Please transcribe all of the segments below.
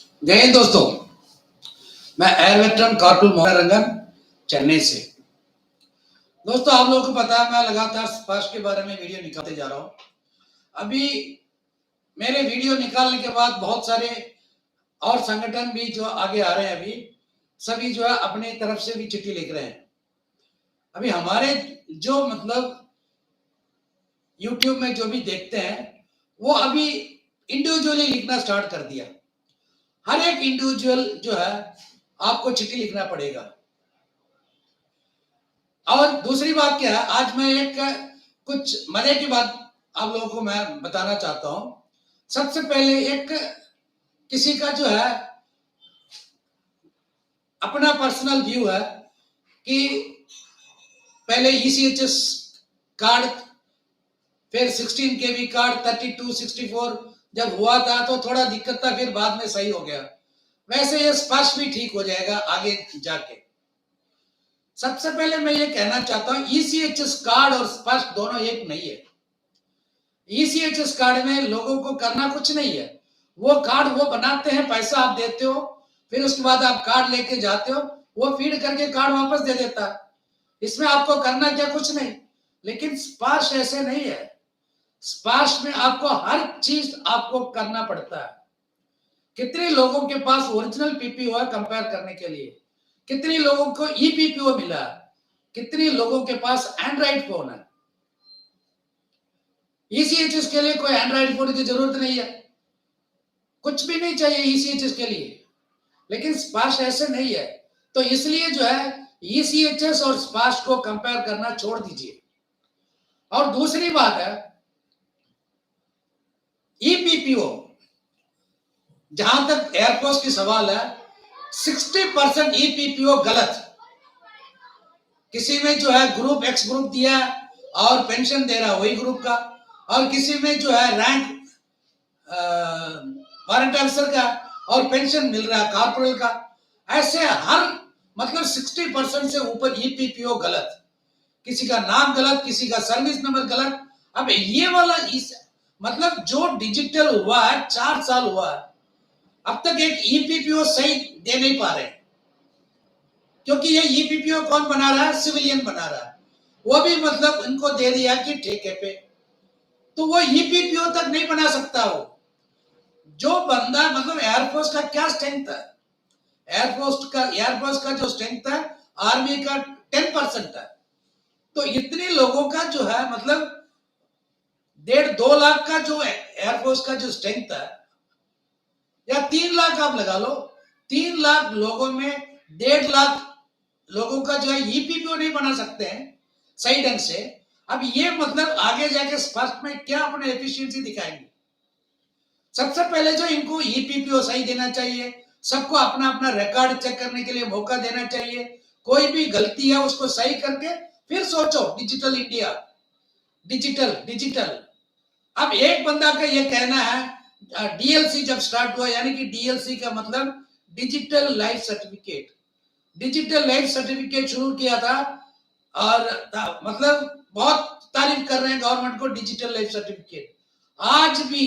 जय हिंद दोस्तों, मैं एयर वेटरन कार्टून मोहन रंगन चेन्नई से। दोस्तों, आप लोगों को पता है मैं लगातार स्पर्श के बारे में वीडियो निकालते जा रहा हूँ। अभी मेरे वीडियो निकालने के बाद बहुत सारे और संगठन भी जो आगे आ रहे हैं, अभी सभी जो है अपनी तरफ से भी चिट्ठी लिख रहे हैं। अभी हमारे जो मतलब यूट्यूब में जो भी देखते हैं वो अभी इंडिविजुअली लिखना स्टार्ट कर दिया। हर एक इंडिविजुअल जो है आपको चिट्ठी लिखना पड़ेगा। और दूसरी बात क्या है, आज मैं एक कुछ मजे की बात आप लोगों को मैं बताना चाहता हूं। सबसे पहले एक किसी का जो है अपना पर्सनल व्यू है कि पहले ईसीएचएस कार्ड, फिर 16 केबी कार्ड, 32, 64 जब हुआ था तो थोड़ा दिक्कत था, फिर बाद में सही हो गया। वैसे ये स्पर्श भी ठीक हो जाएगा आगे जाके। सबसे पहले मैं ये कहना चाहता हूं, ईसीएचएस कार्ड और स्पर्श दोनों एक नहीं है। ईसीएचएस कार्ड में लोगों को करना कुछ नहीं है। वो कार्ड वो बनाते हैं, पैसा आप देते हो, फिर उसके बाद आप कार्ड लेके जाते हो, वो फीड करके कार्ड वापस दे देता है। इसमें आपको करना क्या, कुछ नहीं। लेकिन स्पर्श ऐसे नहीं है। स्पर्श में आपको हर चीज आपको करना पड़ता है। कितने लोगों के पास ओरिजिनल पीपीओ है कंपेयर करने के लिए, कितने लोगों को ई पीपीओ मिला, कितने लोगों के पास एंड्रॉइड फोन है। ईसीएचएस के लिए कोई एंड्रॉइड फोन की जरूरत नहीं है, कुछ भी नहीं चाहिए ईसीएचएस के लिए। लेकिन स्पर्श ऐसे नहीं है, तो इसलिए जो है ईसीएचएस और स्पर्श को कंपेयर करना छोड़ दीजिए। और दूसरी बात है ईपीपीओ, जहां तक एयरफोर्स की सवाल है, 60% ईपीपीओ गलत। किसी में जो है ग्रुप एक्स ग्रुप दिया और पेंशन दे रहा वही ग्रुप का, और किसी में जो है रैंक वारंट ऑफिसर का और पेंशन मिल रहा है कॉर्पोरल का। ऐसे हर मतलब 60% से ऊपर ईपीपीओ गलत, किसी का नाम गलत, किसी का सर्विस नंबर गलत। अब ये वाला इस मतलब जो डिजिटल हुआ है 4 साल हुआ है, अब तक एक ईपीपीओ सही दे नहीं पा रहे, क्योंकि ये ईपीपीओ कौन बना रहा है, सिविलियन बना रहा है। वो भी मतलब इनको दे दिया कि ठेके पे, तो वो ईपीपीओ तक नहीं बना सकता। वो जो बंदा मतलब एयरफोर्स का क्या स्ट्रेंथ है, एयरफोर्स का जो स्ट्रेंथ है आर्मी का 10% है। तो इतने लोगों का जो है मतलब 1.5-2 लाख का जो एयरफोर्स का जो स्ट्रेंथ है, या 3 लाख आप लगा लो, 3 लाख लोगों में 1.5 लाख लोगों का जो है ईपीपीओ नहीं बना सकते हैं सही ढंग से। अब ये मतलब आगे जाके स्पष्ट में क्या अपने एफिशिएंसी दिखाएंगे। सबसे पहले जो इनको ईपीपीओ सही देना चाहिए, सबको अपना अपना रिकॉर्ड चेक करने के लिए मौका देना चाहिए। कोई भी गलती है उसको सही करके फिर सोचो डिजिटल इंडिया, डिजिटल डिजिटल। अब एक बंदा का ये कहना है डीएलसी जब स्टार्ट हुआ, यानी कि डीएलसी का मतलब digital life certificate, digital life certificate शुरू किया था, और मतलब बहुत तारीफ कर रहे हैं गवर्नमेंट को डिजिटल लाइफ सर्टिफिकेट। आज भी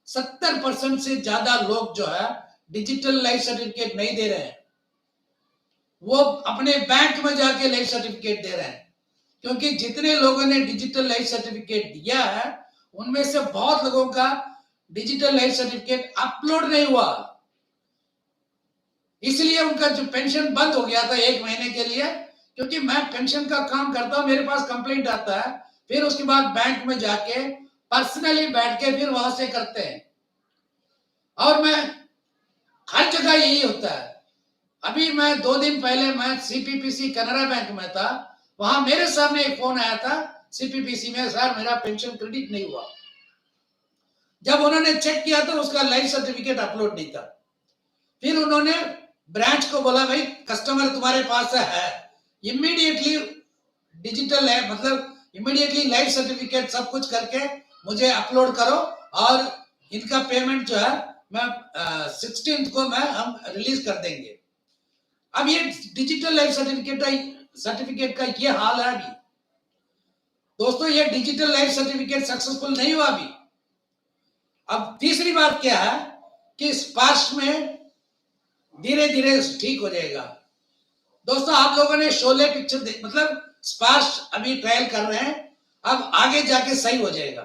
70% से ज्यादा लोग जो है डिजिटल लाइफ सर्टिफिकेट नहीं दे रहे हैं, वो अपने बैंक में जाके लाइफ सर्टिफिकेट दे रहे हैं। क्योंकि जितने लोगों ने डिजिटल लाइफ सर्टिफिकेट दिया है उनमें से बहुत लोगों का डिजिटल लाइफ सर्टिफिकेट अपलोड नहीं हुआ, इसलिए उनका जो पेंशन बंद हो गया था 1 महीने के लिए। क्योंकि मैं पेंशन का काम करता हूं, मेरे पास कंप्लेंट आता है, फिर उसके बाद बैंक में जाके पर्सनली बैठ के फिर वहां से करते हैं। और मैं हर जगह यही होता है। अभी मैं 2 दिन पहले मैं सीपीपीसी कनाडा बैंक में था, वहां मेरे सामने एक फोन आया था सीपीपीसी में, सर मेरा पेंशन क्रेडिट नहीं हुआ। जब उन्होंने चेक किया तो उसका लाइफ सर्टिफिकेट अपलोड नहीं था। फिर उन्होंने ब्रांच को बोला, भाई कस्टमर तुम्हारे पास है, इमीडिएटली डिजिटल है मतलब इमीडिएटली लाइफ सर्टिफिकेट सब कुछ करके मुझे अपलोड करो, और इनका पेमेंट जो है मैं 16 को मैं हम रिलीज कर देंगे। अब ये डिजिटल लाइफ सर्टिफिकेट का ये हाल है अभी। दोस्तों, ये डिजिटल लाइफ सर्टिफिकेट सक्सेसफुल नहीं हुआ अभी। अब तीसरी बात क्या है कि स्पर्श में धीरे धीरे ठीक हो जाएगा। दोस्तों आप लोगों ने शोले पिक्चर मतलब स्पर्श अभी ट्रायल कर रहे हैं, अब आगे जाके सही हो जाएगा।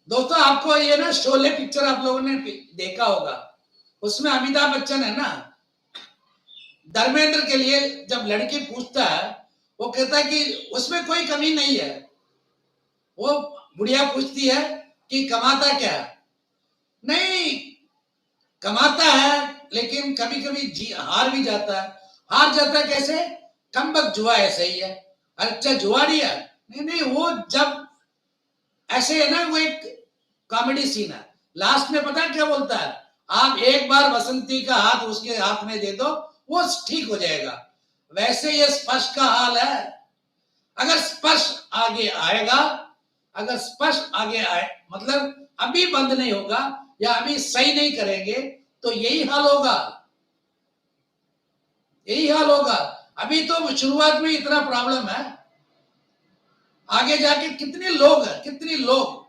दोस्तों आपको ये ना शोले पिक्चर आप लोगों ने देखा होगा, उसमें अमिताभ बच्चन है ना, धर्मेंद्र के लिए जब लड़की पूछता है, वो कहता है कि उसमें कोई कमी नहीं है। वो बुढ़िया पूछती है कि कमाता क्या? नहीं, कमाता है लेकिन कभी कभी हार भी जाता है। हार जाता है कैसे? कमबख्त जुआ ऐसे ही है। अच्छा जुआ दिया? नहीं नहीं, वो जब ऐसे है ना, वो एक कॉमेडी सीन है, लास्ट में पता है क्या बोलता है? आप एक बार बसंती का हाथ उसके हाथ में दे दो, वो ठीक हो जाएगा। वैसे ये स्पर्श का हाल है। अगर स्पर्श आगे आएगा, अगर स्पर्श आगे आए मतलब अभी बंद नहीं होगा या अभी सही नहीं करेंगे तो यही हाल होगा, यही हाल होगा। अभी तो शुरुआत में इतना प्रॉब्लम है, आगे जाके कितने लोग हैं, कितने लोग,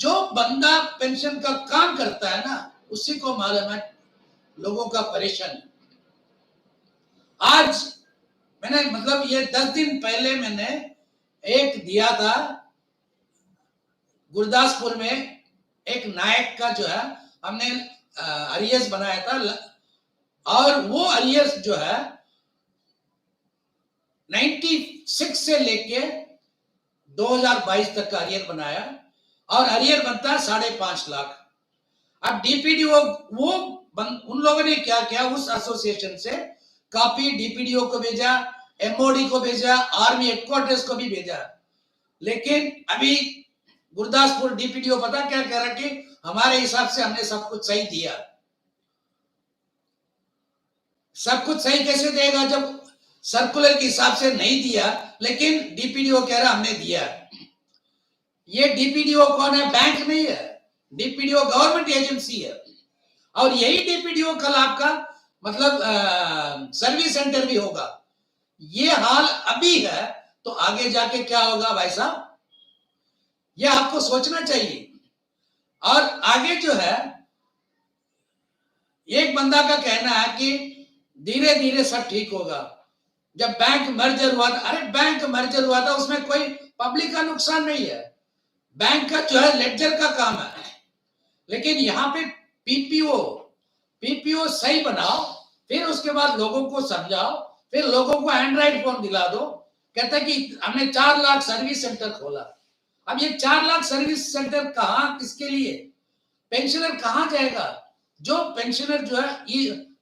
जो बंदा पेंशन का काम करता है ना, उसी को मालूम है लोगों का परेशान। आज मैंने मतलब ये 10 दिन पहले मैंने एक दिया था गुरदासपुर में, एक नायक का जो है हमने अरियस बनाया था, और वो अरियस जो है 96 से लेके 2022 तक का अरियर बनाया, और अरियर बनता है 5.5 लाख। अब डीपीडीओ वो उन लोगों ने क्या किया, उस एसोसिएशन से कॉपी डीपीडीओ को भेजा, एमओडी को भेजा, आर्मी हेडक्वार्टर्स को भी भेजा, लेकिन अभी गुरदासपुर डीपीडीओ पता क्या कह रहा है कि हमारे हिसाब से हमने सब कुछ सही दिया। सब कुछ सही कैसे देगा जब सर्कुलर के हिसाब से नहीं दिया, लेकिन डीपीडीओ कह रहा हमने दिया। ये डीपीडीओ कौन है? बैंक नहीं है, डीपीडीओ गवर्नमेंट एजेंसी है। और यही डीपीडीओ कल आपका मतलब सर्विस सेंटर भी होगा। ये हाल अभी है तो आगे जाके क्या होगा भाई साहब, ये आपको सोचना चाहिए। और आगे जो है, एक बंदा का कहना है कि धीरे धीरे सब ठीक होगा। जब बैंक मर्जर हुआ था, अरे बैंक मर्जर हुआ था उसमें कोई पब्लिक का नुकसान नहीं है, बैंक का जो है लेडजर का काम है। लेकिन यहाँ पे पीपीओ सही बनाओ, फिर उसके बाद लोगों को समझाओ, फिर लोगों को एंड्रॉइड फोन दिला दो। कहता है कि हमने 4 लाख सर्विस सेंटर खोला। अब ये 4 लाख सर्विस सेंटर कहाँ, किसके लिए? पेंशनर कहाँ जाएगा? जो पेंशनर जो है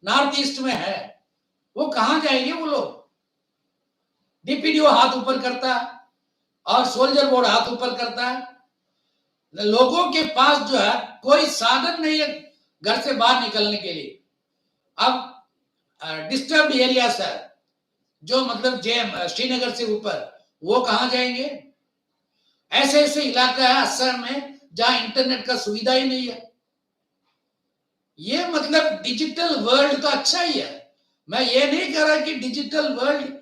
नॉर्थ ईस्ट में है, वो कहाँ जाएंगे वो लोग? डीपीडीओ हाथ ऊपर करता है और सोल्जर बोर्ड हाथ ऊपर करता है। लोगों के पास जो है कोई साधन नहीं है घर से बाहर निकलने के लिए। अब डिस्टर्ब एरियाज है जो मतलब श्रीनगर से ऊपर, वो कहां जाएंगे? ऐसे ऐसे इलाका है असम में जहां इंटरनेट का सुविधा ही नहीं है। ये मतलब डिजिटल वर्ल्ड तो अच्छा ही है, मैं ये नहीं कह रहा कि डिजिटल वर्ल्ड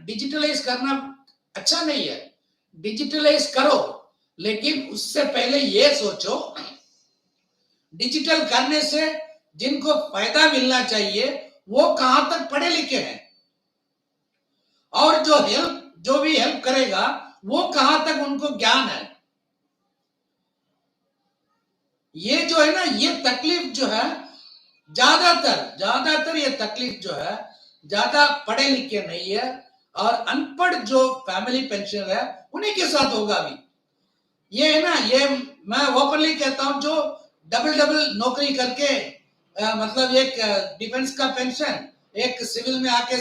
डिजिटलाइज करना अच्छा नहीं है, डिजिटलाइज करो, लेकिन उससे पहले ये सोचो डिजिटल करने से जिनको फायदा मिलना चाहिए वो कहां तक पढ़े लिखे हैं, और जो भी हेल्प करेगा वो कहां तक उनको ज्ञान है। ये जो है ना, ये तकलीफ जो है ज्यादातर ये तकलीफ जो है ज्यादा पढ़े लिखे नहीं है, और अनपढ़ जो फैमिली पेंशनर है उन्हीं के साथ होगा। अभी ये है ना, ये मैं ओपनली कहता हूं, जो डबल नौकरी करके मतलब एक डिफेंस का पेंशन, एक सिविल में आके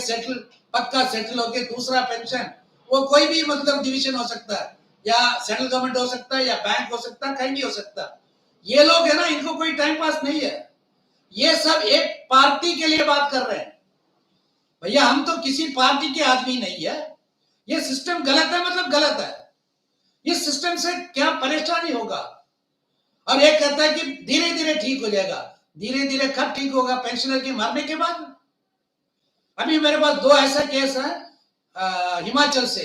पक्का सेटल होके दूसरा पेंशन, वो कोई भी मतलब डिवीजन हो सकता है, या सेंट्रल गवर्नमेंट हो सकता है, या बैंक हो सकता है, कहीं भी हो सकता है। ये लोग है ना, इनको कोई टाइम पास नहीं है, ये सब एक पार्टी के लिए बात कर रहे हैं। भैया हम तो किसी पार्टी के आदमी नहीं है, ये सिस्टम गलत है मतलब गलत है, इस सिस्टम से क्या परेशानी होगा। और एक कहता है कि धीरे धीरे ठीक हो जाएगा, धीरे धीरे कब ठीक होगा? पेंशनर के मरने के बाद। अभी मेरे पास 2 ऐसा केस है हिमाचल से,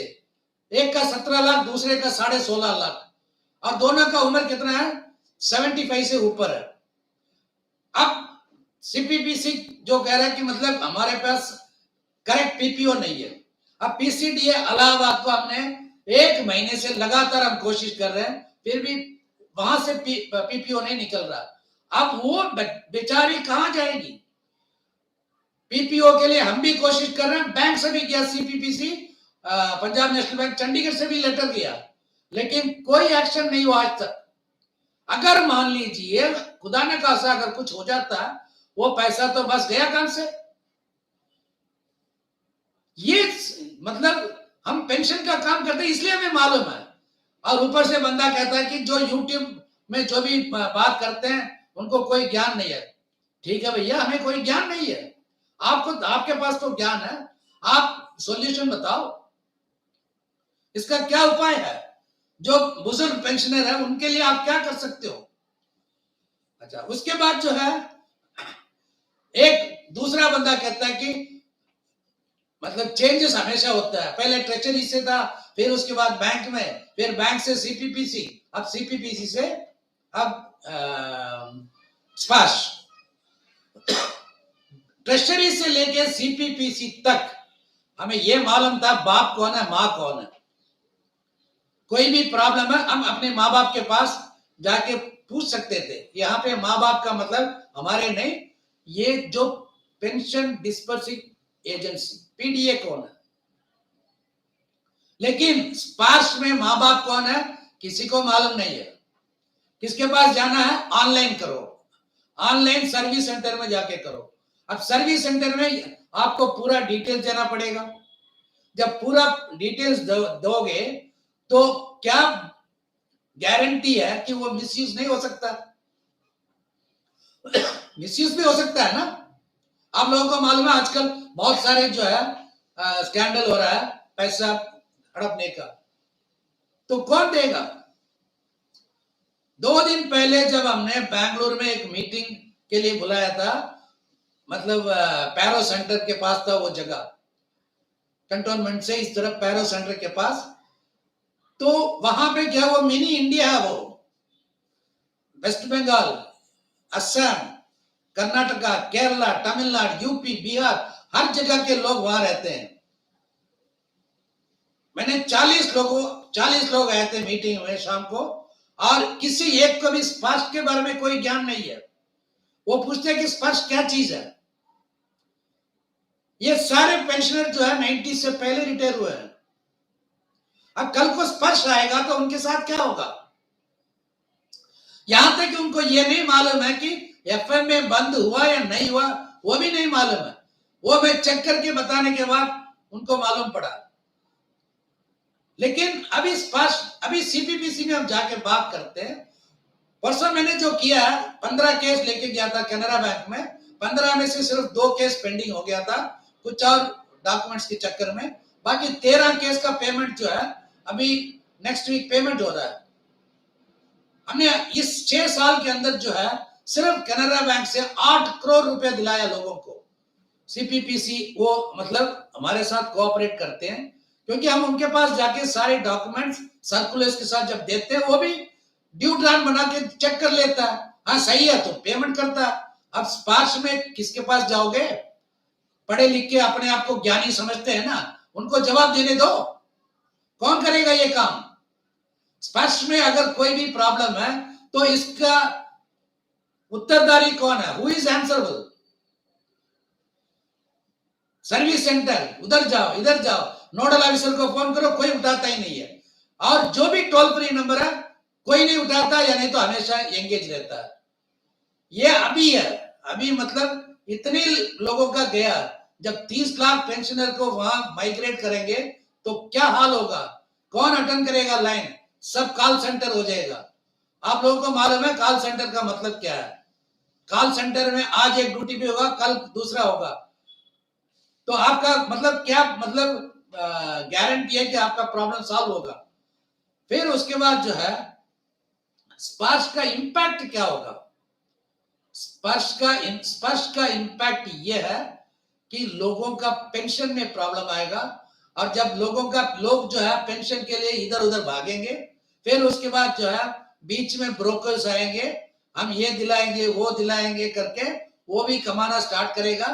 एक का 17 लाख, दूसरे का 16.5 लाख, और दोनों का उम्र कितना है? 75 से ऊपर है। अब सीपीपीसी जो कह रहा है कि मतलब हमारे पास करेक्ट पीपीओ नहीं है। अब पीसीडीए इलाहाबाद को हमने 1 महीने से लगातार हम कोशिश कर रहे हैं, फिर भी वहां से पीपीओ नहीं निकल रहा। अब वो बेचारी कहां जाएगी? पीपीओ के लिए हम भी कोशिश कर रहे हैं, बैंक से भी गया CPPC, Punjab national bank, Chandigarh से भी लेटर गया, लेकिन कोई एक्शन नहीं हुआ आज तक। अगर मान लीजिए खुदा ने खासा अगर कुछ हो जाता, वो पैसा तो बस गया काम से। ये मतलब हम पेंशन का काम करते हैं इसलिए हमें मालूम है, और ऊपर से बंदा कहता है कि जो यूट्यूब में जो भी बात करते हैं उनको कोई ज्ञान नहीं है। ठीक है भैया, हमें कोई ज्ञान नहीं है, आपको, आपके पास तो ज्ञान है, आप सॉल्यूशन बताओ, इसका क्या उपाय है? जो बुजुर्ग पेंशनर है उनके लिए आप क्या कर सकते हो? अच्छा, उसके बाद जो है एक दूसरा बंदा कहता है कि मतलब चेंजेस हमेशा होता है, पहले ट्रेजरी से था, फिर उसके बाद बैंक में, फिर बैंक से सीपीपीसी, अब सीपीपीसी से अब स्पाश। ट्रेजरी से लेके सीपीपीसी तक हमें यह मालूम था बाप कौन है, माँ कौन है। कोई भी प्रॉब्लम है हम अपने माँ बाप के पास जाके पूछ सकते थे। यहाँ पे माँ बाप का मतलब हमारे नहीं, ये जो पेंशन डिस्पर्सिंग एजेंसी पीडीए कौन है। लेकिन स्पार्श में माँ बाप कौन है किसी को मालूम नहीं है। किसके पास जाना है? ऑनलाइन करो, ऑनलाइन सर्विस सेंटर में जाके करो। अब सर्विस सेंटर में आपको पूरा डिटेल्स देना पड़ेगा। जब पूरा डिटेल्स दोगे तो क्या गारंटी है कि वो मिसयूज नहीं हो सकता? मिसयूज भी हो सकता है ना। आप लोगों को मालूम है आजकल बहुत सारे जो है स्कैंडल हो रहा है पैसा हड़पने का, तो कौन देगा? 2 दिन पहले जब हमने बैंगलोर में एक मीटिंग के लिए बुलाया था, मतलब पैरो सेंटर के पास था वो जगह, कंटोनमेंट से इस तरफ पैरो सेंटर के पास, तो वहां पे क्या, वो मिनी इंडिया है, वो वेस्ट बंगाल, असम, कर्नाटका, केरला, तमिलनाडु, यूपी, बिहार, हर जगह के लोग वहां रहते हैं। मैंने 40 लोग आए थे मीटिंग में शाम को, और किसी एक को भी स्पर्श के बारे में कोई ज्ञान नहीं है। वो पूछते हैं कि स्पर्श क्या चीज है। ये सारे पेंशनर जो है 90 से पहले रिटायर हुए हैं। अब कल को स्पर्श आएगा तो उनके साथ क्या होगा? यहां तक कि उनको ये नहीं मालूम है कि एफएम में बंद हुआ या नहीं हुआ, वो भी नहीं मालूम है। वो मैं चेक करके बताने के बाद उनको मालूम पड़ा। लेकिन अभी सीपीपीसी में हम जाके बात करते हैं। परसों मैंने जो किया, 15 केस लेके गया था कैनरा बैंक में, 15 में से सिर्फ 2 केस पेंडिंग हो गया था कुछ और डॉक्यूमेंट्स के चक्कर में। बाकी 13 केस का पेमेंट जो है अभी नेक्स्ट वीक पेमेंट हो रहा है। हमने इस 6 साल के अंदर जो है सिर्फ कैनरा बैंक से 8 करोड़ रुपए दिलाया लोगों को। सीपीपीसी वो मतलब हमारे साथ कोऑपरेट करते हैं, क्योंकि हम उनके पास जाके सारे डॉक्यूमेंट्स सर्कुलर्स के साथ जब देते हैं, वो भी ड्यू ड्रान बना के चेक कर लेता है, हाँ सही है तो पेमेंट करता है। अब स्पार्श में किसके पास जाओगे? पढ़े लिख के अपने आप को ज्ञानी समझते हैं ना, उनको जवाब देने दो। कौन करेगा ये काम? स्पर्श में अगर कोई भी प्रॉब्लम है तो इसका उत्तरदारी कौन है? Who is answerable? Service centre, उधर जाओ इधर जाओ, नोडल ऑफिसर को फोन करो, कोई उठाता ही नहीं है। और जो भी टोल फ्री नंबर है कोई नहीं उठाता, या नहीं तो हमेशा एंगेज रहता है। ये अभी है, अभी मतलब इतने लोगों का गया। जब 30 लाख पेंशनर को वहां माइग्रेट करेंगे तो क्या हाल होगा? कौन अटेंड करेगा लाइन? सब कॉल सेंटर हो जाएगा। आप लोगों को मालूम है कॉल सेंटर का मतलब क्या है? कॉल सेंटर में आज एक ड्यूटी पे होगा, कल दूसरा होगा, तो आपका मतलब क्या, मतलब गारंटी है कि आपका प्रॉब्लम सॉल्व होगा? फिर उसके बाद जो है स्पर्श का इंपैक्ट क्या होगा? स्पर्श का इंपैक्ट यह है कि लोगों का पेंशन में प्रॉब्लम आएगा, और जब लोग जो है पेंशन के लिए इधर उधर भागेंगे, फिर उसके बाद जो है बीच में ब्रोकर्स आएंगे, हम ये दिलाएंगे वो दिलाएंगे करके वो भी कमाना स्टार्ट करेगा।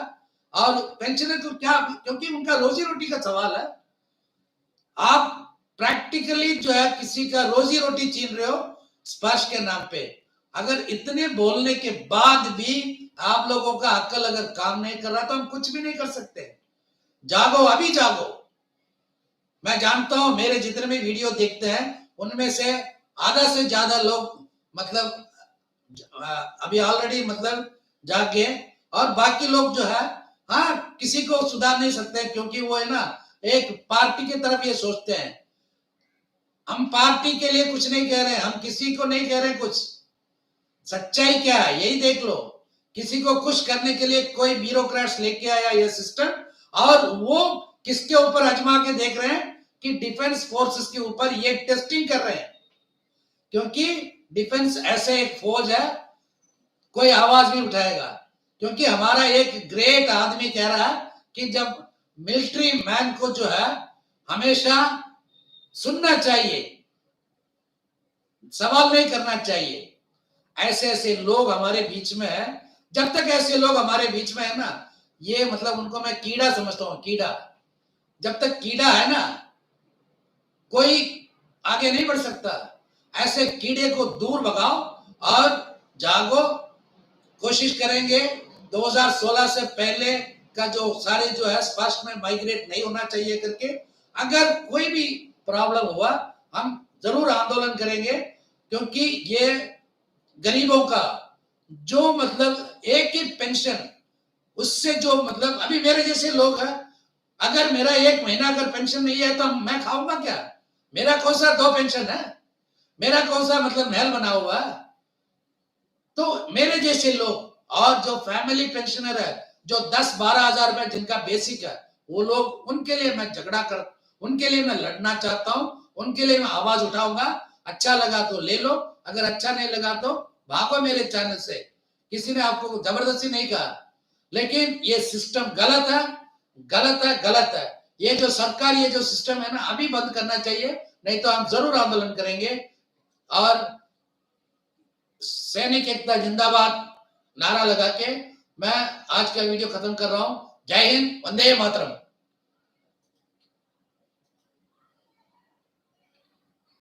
और पेंशनर को क्या, क्योंकि उनका रोजी रोटी का सवाल है। आप प्रैक्टिकली जो है किसी का रोजी रोटी छीन रहे हो स्पर्श के नाम पे। अगर इतने बोलने के बाद भी आप लोगों का अक्ल अगर काम नहीं कर रहा तो हम कुछ भी नहीं कर सकते। जागो, अभी जागो। मैं जानता हूं मेरे जितने भी वीडियो देखते हैं उनमें से आधा से ज्यादा लोग मतलब अभी ऑलरेडी मतलब जाग गए, और बाकी लोग जो है हाँ किसी को सुधार नहीं सकते, क्योंकि वो है ना एक पार्टी की तरफ ये सोचते हैं। हम पार्टी के लिए कुछ नहीं कह रहे, हम किसी को नहीं कह रहे कुछ। सच्चाई क्या है यही देख लो। किसी को खुश करने के लिए कोई ब्यूरोक्रेट्स लेके आया ये सिस्टम, और वो किसके ऊपर आजमा के देख रहे हैं कि डिफेंस फोर्सेस के ऊपर ये टेस्टिंग कर रहे हैं। क्योंकि डिफेंस ऐसे एक फौज है, कोई आवाज नहीं उठाएगा। क्योंकि हमारा एक ग्रेट आदमी कह रहा है कि जब मिलिट्री मैन को जो है हमेशा सुनना चाहिए, सवाल नहीं करना चाहिए। ऐसे ऐसे लोग हमारे बीच में है। जब तक ऐसे लोग हमारे बीच में है ना, ये मतलब उनको मैं कीड़ा समझता हूं, कीड़ा। जब तक कीड़ा है ना कोई आगे नहीं बढ़ सकता। ऐसे कीड़े को दूर भगाओ और जागो। कोशिश करेंगे 2016 से पहले का जो सारे जो है स्पष्ट में माइग्रेट नहीं होना चाहिए करके। अगर कोई भी प्रॉब्लम हुआ हम जरूर आंदोलन करेंगे, क्योंकि ये गरीबों का जो मतलब एक ही पेंशन, उससे जो मतलब अभी मेरे जैसे लोग हैं, अगर मेरा एक महीना अगर पेंशन नहीं है तो मैं खाऊंगा क्या? मेरा कौन सा 2 पेंशन है? मेरा कौन सा मतलब महल बना हुआ है? तो मेरे जैसे लोग और जो फैमिली पेंशनर है, जो 10-12 हजार रुपए जिनका बेसिक है, वो लोग, उनके लिए मैं उनके लिए मैं लड़ना चाहता हूं, उनके लिए मैं आवाज उठाऊंगा। अच्छा लगा तो ले लो, अगर अच्छा नहीं लगा तो भागो मेरे चैनल से। किसी ने आपको जबरदस्ती नहीं कहा, लेकिन ये सिस्टम गलत है, गलत है, गलत है। ये जो सरकार, ये जो सिस्टम है ना, अभी बंद करना चाहिए, नहीं तो हम जरूर आंदोलन करेंगे। और सैनिक एकता जिंदाबाद नारा लगा के मैं आज का वीडियो खत्म कर रहा हूं। जय हिंद, वंदे मातरम।